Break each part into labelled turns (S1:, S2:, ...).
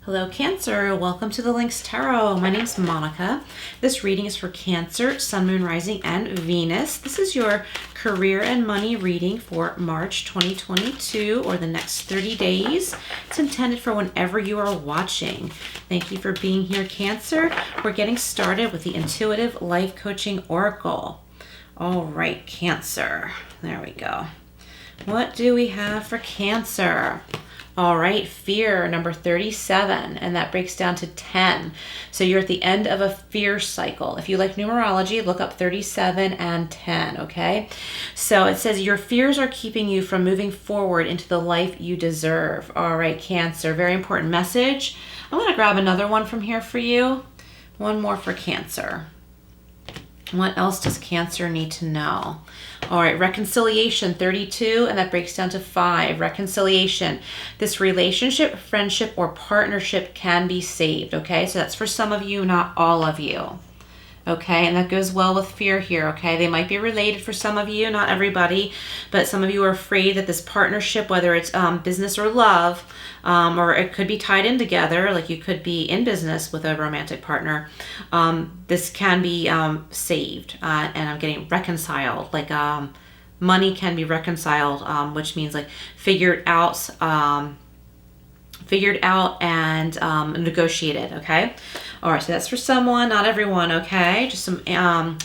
S1: Hello Cancer, welcome to the Lynx Tarot. My name's Monica. This reading is for Cancer, Sun, Moon, Rising, and Venus. This is your career and money reading for March 2022 or the next 30 days. It's intended for whenever you are watching. Thank you for being here, Cancer. We're getting started with the Intuitive Life Coaching Oracle. All right, Cancer. There we go. What do we have for Cancer? All right, fear, number 37, and that breaks down to 10. So you're at the end of a fear cycle. If you like numerology, look up 37 and 10, okay? So it says your fears are keeping you from moving forward into the life you deserve. All right, Cancer, very important message. I'm going to grab another one from here for you. One more for Cancer. What else does Cancer need to know? All right, reconciliation, 32, and that breaks down to 5. Reconciliation. This relationship, friendship, or partnership can be saved, okay? So that's for some of you, not all of you. Okay, and that goes well with fear here, okay? They might be related for some of you, not everybody, but some of you are afraid that this partnership, whether it's business or love, or it could be tied in together, like you could be in business with a romantic partner, this can be saved, and I'm getting reconciled, like money can be reconciled, which means like figured out and negotiated, okay? All right, so that's for someone, not everyone, okay? Just some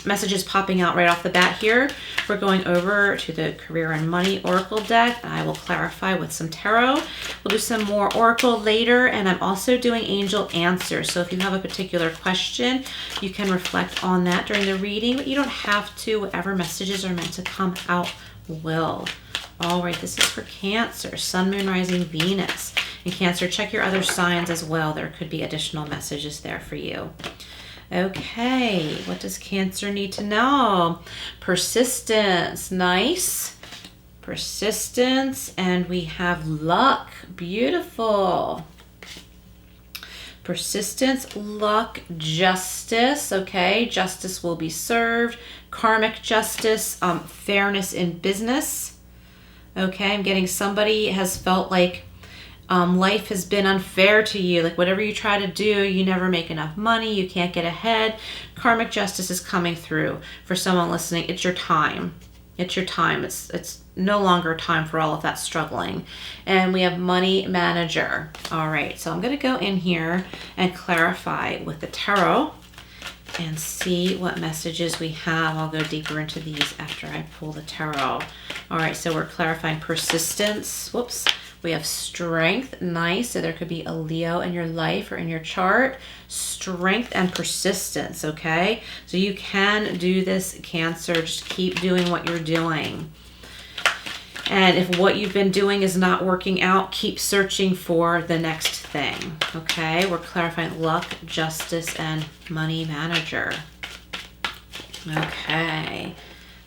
S1: messages popping out right off the bat here. We're going over to the Career and Money Oracle deck, and I will clarify with some tarot. We'll do some more Oracle later, and I'm also doing Angel Answers. So if you have a particular question, you can reflect on that during the reading, but you don't have to. Whatever messages are meant to come out will. All right, this is for Cancer, Sun, Moon, Rising, Venus. And Cancer, check your other signs as well. There could be additional messages there for you. Okay, what does Cancer need to know? Persistence, nice. Persistence, and we have luck, beautiful. Persistence, luck, justice, okay? Justice will be served. Karmic justice, fairness in business. Okay, I'm getting somebody has felt like life has been unfair to you. Like whatever you try to do, you never make enough money. You can't get ahead. Karmic justice is coming through for someone listening. It's your time. It's your time. It's no longer time for all of that struggling. And we have money manager. All right, so I'm going to go in here and clarify with the tarot and see what messages we have. I'll go deeper into these after I pull the tarot. All right, so we're clarifying persistence. Whoops. We have strength. Nice. So there could be a Leo in your life or in your chart. Strength and persistence, okay? So you can do this, Cancer. Just keep doing what you're doing. And if what you've been doing is not working out, keep searching for the next thing, okay? We're clarifying luck, justice, and money manager. Okay.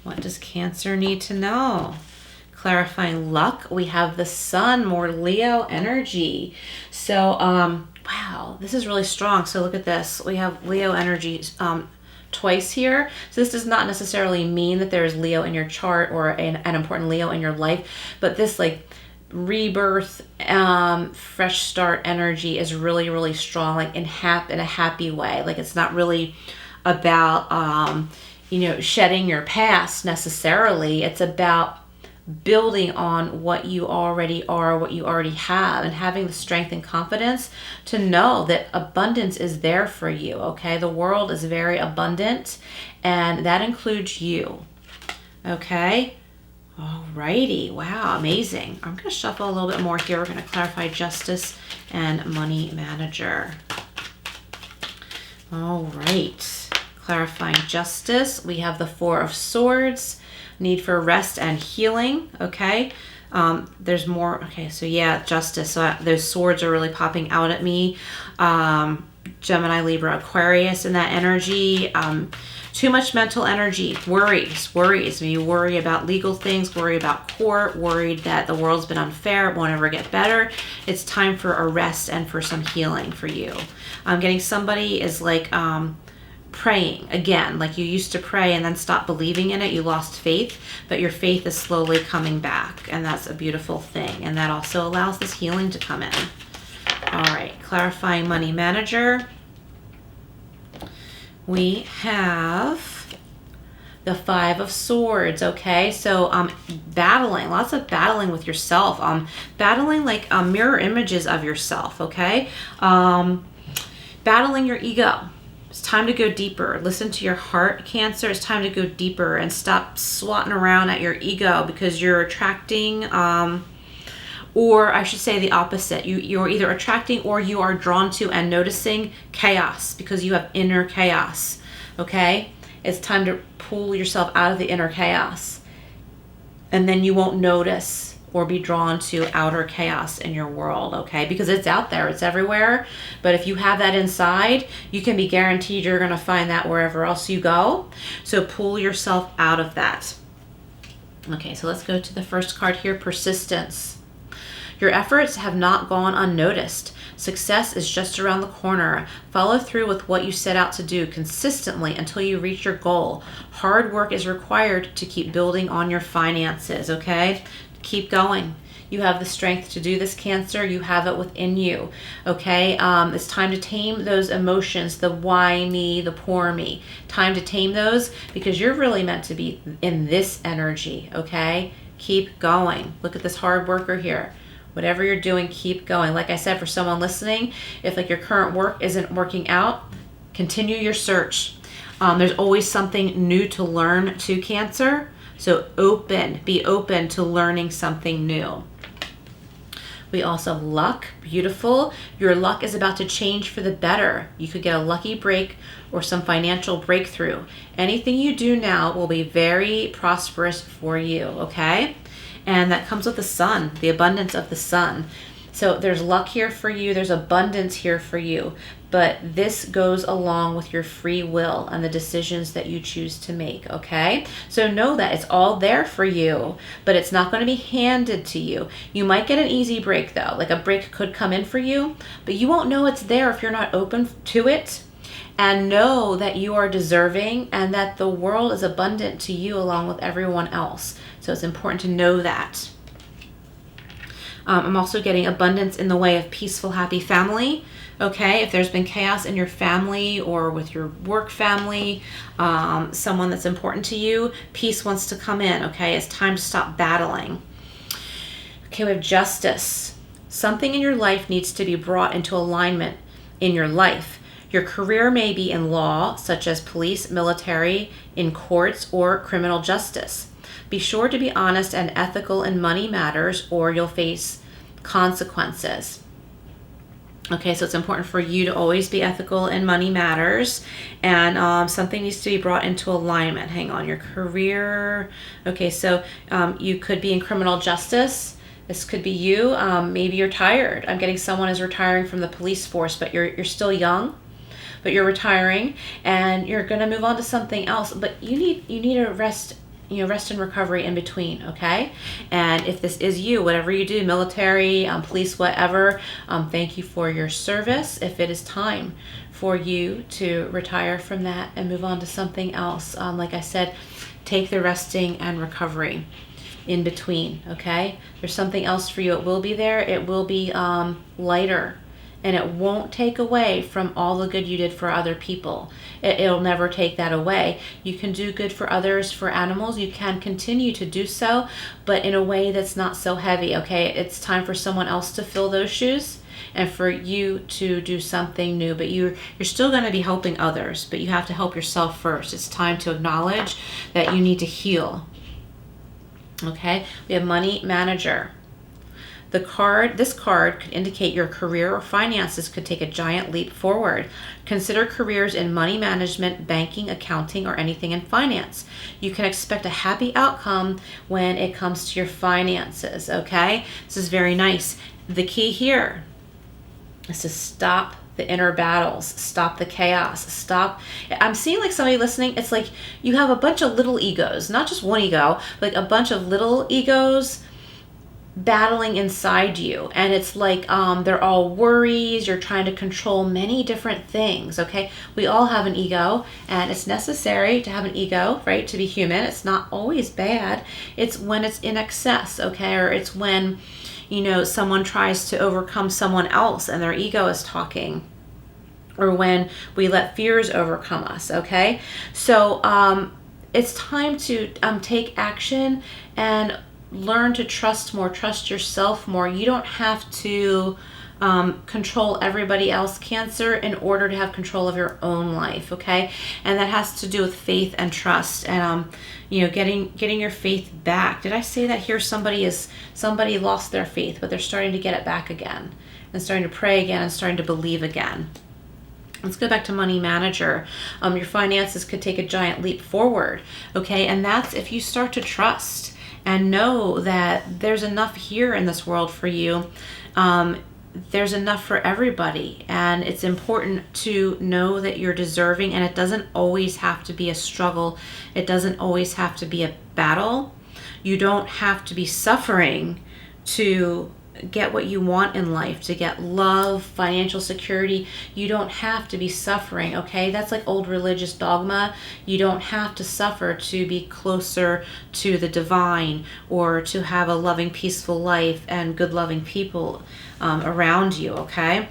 S1: What does Cancer need to know? Clarifying luck, we have the Sun, more Leo energy. So, wow, this is really strong. So look at this. We have Leo energy twice here. So this does not necessarily mean that there is Leo in your chart or an important Leo in your life, but this like rebirth, fresh start energy is really, really strong, like in a happy way. Like it's not really about, shedding your past necessarily. It's about building on what you already are, what you already have, and having the strength and confidence to know that abundance is there for you, okay? The world is very abundant, and that includes you, okay? Alrighty, wow, amazing. I'm going to shuffle a little bit more here. We're going to clarify justice and money manager. All right, clarifying justice. We have the Four of Swords. Need for rest and healing, okay? There's more, okay, so yeah, justice. So those swords are really popping out at me. Gemini, Libra, Aquarius in that energy. Too much mental energy, worries. You worry about legal things, worry about court, worried that the world's been unfair, it won't ever get better. It's time for a rest and for some healing for you. I'm getting somebody is like, praying again, like you used to pray and then stopped believing in it. You lost faith, but your faith is slowly coming back, and that's a beautiful thing. And that also allows this healing to come in. All right, clarifying money manager. We have the Five of Swords, okay? So battling, lots of battling with yourself. Battling like mirror images of yourself, okay? Battling your ego. It's time to go deeper. Listen to your heart, Cancer. It's time to go deeper and stop swatting around at your ego, because you're attracting, or I should say the opposite. You're either attracting or you are drawn to and noticing chaos, because you have inner chaos, okay? It's time to pull yourself out of the inner chaos, and then you won't notice or be drawn to outer chaos in your world, okay? Because it's out there, it's everywhere. But if you have that inside, you can be guaranteed you're gonna find that wherever else you go. So pull yourself out of that. Okay, so let's go to the first card here, persistence. Your efforts have not gone unnoticed. Success is just around the corner. Follow through with what you set out to do consistently until you reach your goal. Hard work is required to keep building on your finances, okay? Keep going. You have the strength to do this, Cancer. You have it within you, okay? It's time to tame those emotions, the why me, the poor me. Time to tame those, because you're really meant to be in this energy, okay? Keep going. Look at this hard worker here. Whatever you're doing, keep going. Like I said, for someone listening, if like your current work isn't working out, continue your search. There's always something new to learn to, Cancer. So be open to learning something new. We also have luck, beautiful. Your luck is about to change for the better. You could get a lucky break or some financial breakthrough. Anything you do now will be very prosperous for you, okay? And that comes with the sun, the abundance of the sun. So there's luck here for you. There's abundance here for you. But this goes along with your free will and the decisions that you choose to make, okay? So know that it's all there for you, but it's not going to be handed to you. You might get an easy break, though. Like a break could come in for you, but you won't know it's there if you're not open to it. And know that you are deserving and that the world is abundant to you along with everyone else. So it's important to know that. I'm also getting abundance in the way of peaceful, happy family. Okay, if there's been chaos in your family or with your work family, someone that's important to you, peace wants to come in, okay? It's time to stop battling. Okay, we have justice. Something in your life needs to be brought into alignment in your life. Your career may be in law, such as police, military, in courts, or criminal justice. Be sure to be honest and ethical in money matters, or you'll face consequences. Okay, so it's important for you to always be ethical in money matters, and something needs to be brought into alignment. Hang on, your career. Okay, so you could be in criminal justice. This could be you. Maybe you're tired. I'm getting someone is retiring from the police force, but you're still young, but you're retiring, and you're gonna move on to something else. But you need a rest. Rest and recovery in between, okay? And if this is you, whatever you do, military, police, whatever, thank you for your service. If it is time for you to retire from that and move on to something else, like I said, take the resting and recovery in between, okay? There's something else for you. It will be there. It will be lighter. And it won't take away from all the good you did for other people. It'll never take that away. You can do good for others, for animals. You can continue to do so, but in a way that's not so heavy, okay? It's time for someone else to fill those shoes and for you to do something new. But you're still going to be helping others, but you have to help yourself first. It's time to acknowledge that you need to heal. Okay? We have money manager. This card could indicate your career or finances could take a giant leap forward. Consider careers in money management, banking, accounting, or anything in finance. You can expect a happy outcome when it comes to your finances, okay? This is very nice. The key here is to stop the inner battles, stop the chaos, stop. I'm seeing like somebody listening, it's like you have a bunch of little egos, not just one ego, like a bunch of little egos battling inside you, and it's like they're all worries. You're trying to control many different things, okay? We all have an ego, and it's necessary to have an ego, right? To be human. It's not always bad. It's when it's in excess, okay? Or it's when you know, someone tries to overcome someone else and their ego is talking, or when we let fears overcome us, okay? So it's time to take action and learn to trust more, trust yourself more. You don't have to control everybody else, Cancer, in order to have control of your own life, okay? And that has to do with faith and trust, and you know, getting your faith back. Did I say that here? Somebody lost their faith, but they're starting to get it back again, and starting to pray again, and starting to believe again. Let's go back to Money Manager. Your finances could take a giant leap forward, okay? And that's if you start to trust and know that there's enough here in this world for you. There's enough for everybody, and it's important to know that you're deserving, and it doesn't always have to be a struggle. It doesn't always have to be a battle. You don't have to be suffering to get what you want in life, to get love, financial security. You don't have to be suffering, okay? That's like old religious dogma. You don't have to suffer to be closer to the divine, or to have a loving, peaceful life and good, loving people around you, okay?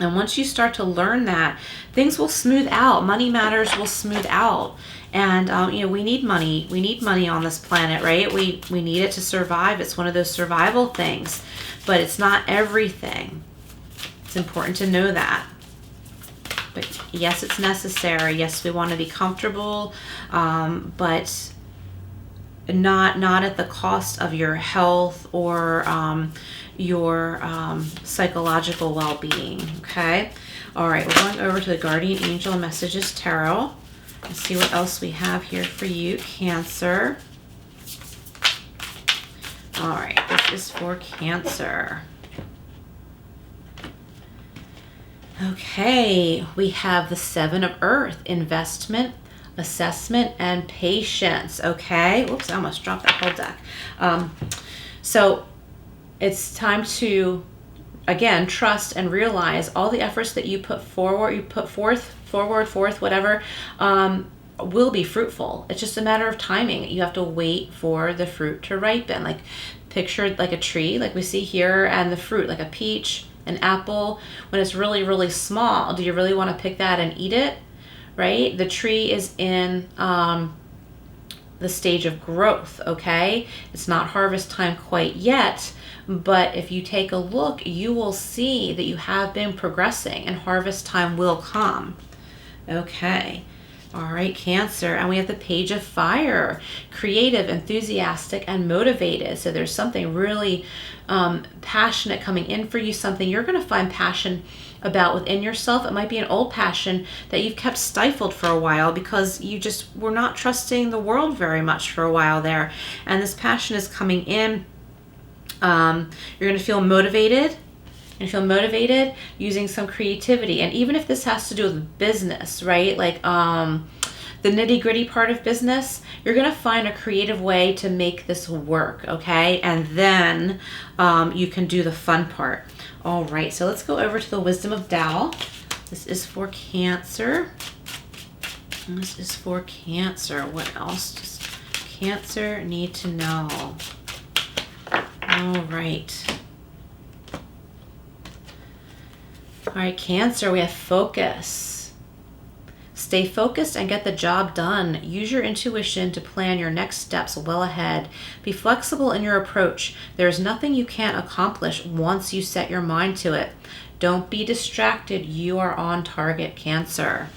S1: And once you start to learn that, things will smooth out. Money matters will smooth out. And you know, we need money. We need money on this planet, right? We need it to survive. It's one of those survival things, but it's not everything. It's important to know that. But yes, it's necessary. Yes, we want to be comfortable, but not at the cost of your health or your psychological well-being, okay? All right, we're going over to the Guardian Angel Messages Tarot. Let's see what else we have here for you, Cancer. All right, this is for Cancer. Okay, we have the Seven of Earth, investment, assessment, and patience, okay? Whoops, I almost dropped that whole deck. So it's time to, again, trust and realize all the efforts that you put forth, whatever, will be fruitful. It's just a matter of timing. You have to wait for the fruit to ripen. Like picture like a tree, like we see here, and the fruit, like a peach, an apple. When it's really, really small, do you really want to pick that and eat it? Right? The tree is in the stage of growth, okay? It's not harvest time quite yet, but if you take a look, you will see that you have been progressing, and harvest time will come. Okay. All right, Cancer. And we have the Page of Fire, creative, enthusiastic, and motivated. So there's something really passionate coming in for you, something you're going to find passion about within yourself. It might be an old passion that you've kept stifled for a while because you just were not trusting the world very much for a while there. And this passion is coming in. You're going to feel motivated. And feel motivated using some creativity. And even if this has to do with business, right? Like the nitty-gritty part of business, you're going to find a creative way to make this work, okay? And then you can do the fun part. All right, so let's go over to the Wisdom of Tao. This is for Cancer. And this is for Cancer. What else does Cancer need to know? All right. All right, Cancer, we have focus. Stay focused and get the job done. Use your intuition to plan your next steps well ahead. Be flexible in your approach. There is nothing you can't accomplish once you set your mind to it. Don't be distracted. You are on target, Cancer.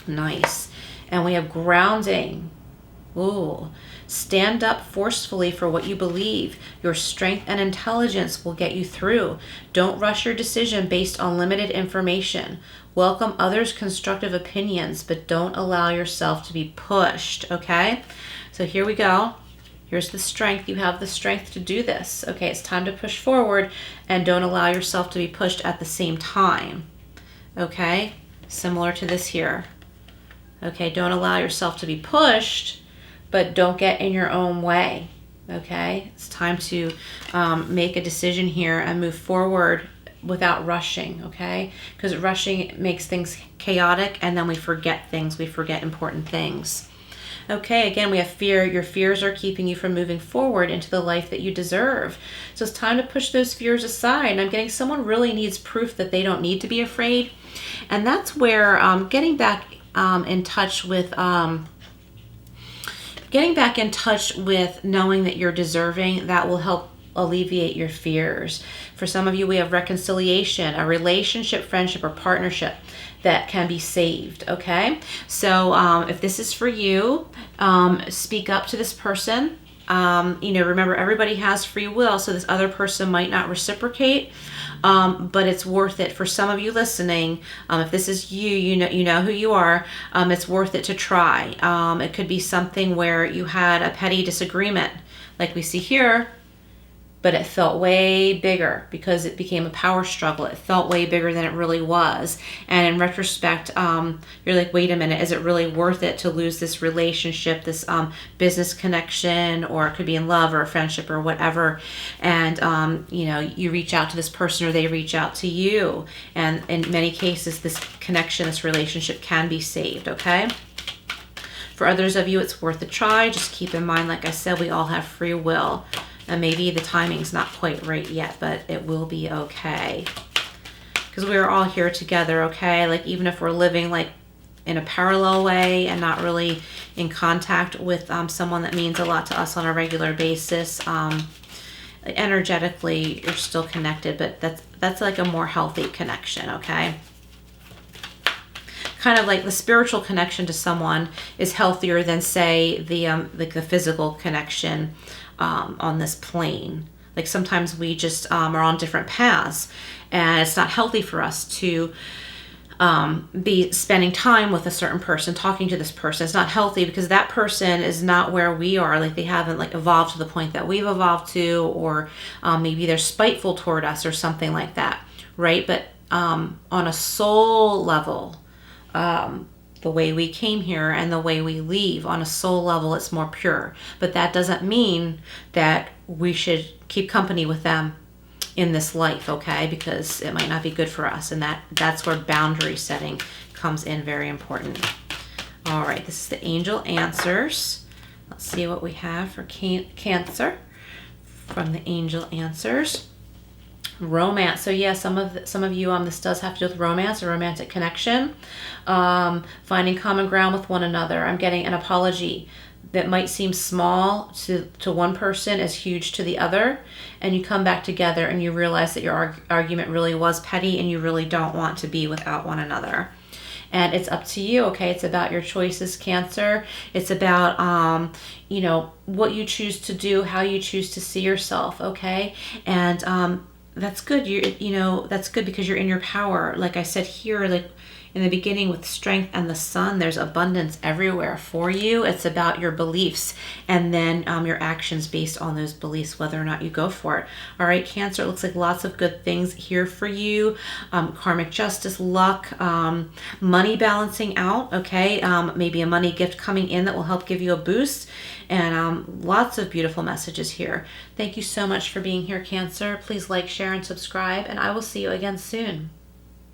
S1: Nice. And we have grounding. Ooh. Stand up forcefully for what you believe. Your strength and intelligence will get you through. Don't rush your decision based on limited information. Welcome others' constructive opinions, but don't allow yourself to be pushed, okay? So here we go. Here's the strength. You have the strength to do this. Okay, it's time to push forward, and don't allow yourself to be pushed at the same time, okay? Similar to this here. Okay, don't allow yourself to be pushed, but don't get in your own way, okay? It's time to make a decision here and move forward without rushing, okay? Because rushing makes things chaotic, and then we forget things. We forget important things. Okay, again, we have fear. Your fears are keeping you from moving forward into the life that you deserve. So it's time to push those fears aside. And I'm getting someone really needs proof that they don't need to be afraid. And that's where getting back in touch with knowing that you're deserving, that will help alleviate your fears. For some of you, we have reconciliation, a relationship, friendship, or partnership that can be saved. Okay, so if this is for you, speak up to this person. Remember, everybody has free will, so this other person might not reciprocate, but it's worth it. For some of you listening, if this is you, you know who you are. It's worth it to try. It could be something where you had a petty disagreement, like we see here, but it felt way bigger because it became a power struggle. It felt way bigger than it really was. And in retrospect, you're like, wait a minute, is it really worth it to lose this relationship, this business connection, or it could be in love or a friendship or whatever. And, you reach out to this person or they reach out to you. And in many cases, this connection, this relationship can be saved, okay? For others of you, it's worth a try. Just keep in mind, like I said, we all have free will. And maybe the timing's not quite right yet, but it will be okay. Because we're all here together, okay? Like, even if we're living like in a parallel way and not really in contact with someone that means a lot to us on a regular basis, energetically, you're still connected, but that's like a more healthy connection, okay? Kind of like the spiritual connection to someone is healthier than, say, the physical connection on this plane. Like, sometimes we just are on different paths, and it's not healthy for us to be spending time with a certain person, talking to this person. It's not healthy because that person is not where we are. Like, they haven't like evolved to the point that we've evolved to, or maybe they're spiteful toward us or something like that, right? But on a soul level, the way we came here and the way we leave, on a soul level, it's more pure. But that doesn't mean that we should keep company with them in this life, okay? Because it might not be good for us, and that's where boundary setting comes in very important. All right, this is the angel answers. Let's see what we have for Cancer from the angel answers. Romance. So yeah, some of you, this does have to do with romance, a romantic connection, finding common ground with one another. I'm getting an apology that might seem small to one person is huge to the other, and you come back together and you realize that your argument really was petty and you really don't want to be without one another. And it's up to you, okay? It's about your choices, Cancer. It's about, what you choose to do, how you choose to see yourself, okay? And that's good. That's good because you're in your power. Like I said here, like in the beginning with strength and the sun, there's abundance everywhere for you. It's about your beliefs and then your actions based on those beliefs, whether or not you go for it. All right, Cancer, it looks like lots of good things here for you. Karmic justice, luck, money balancing out, okay? Maybe a money gift coming in that will help give you a boost. And lots of beautiful messages here. Thank you so much for being here, Cancer. Please like, share, and subscribe, and I will see you again soon.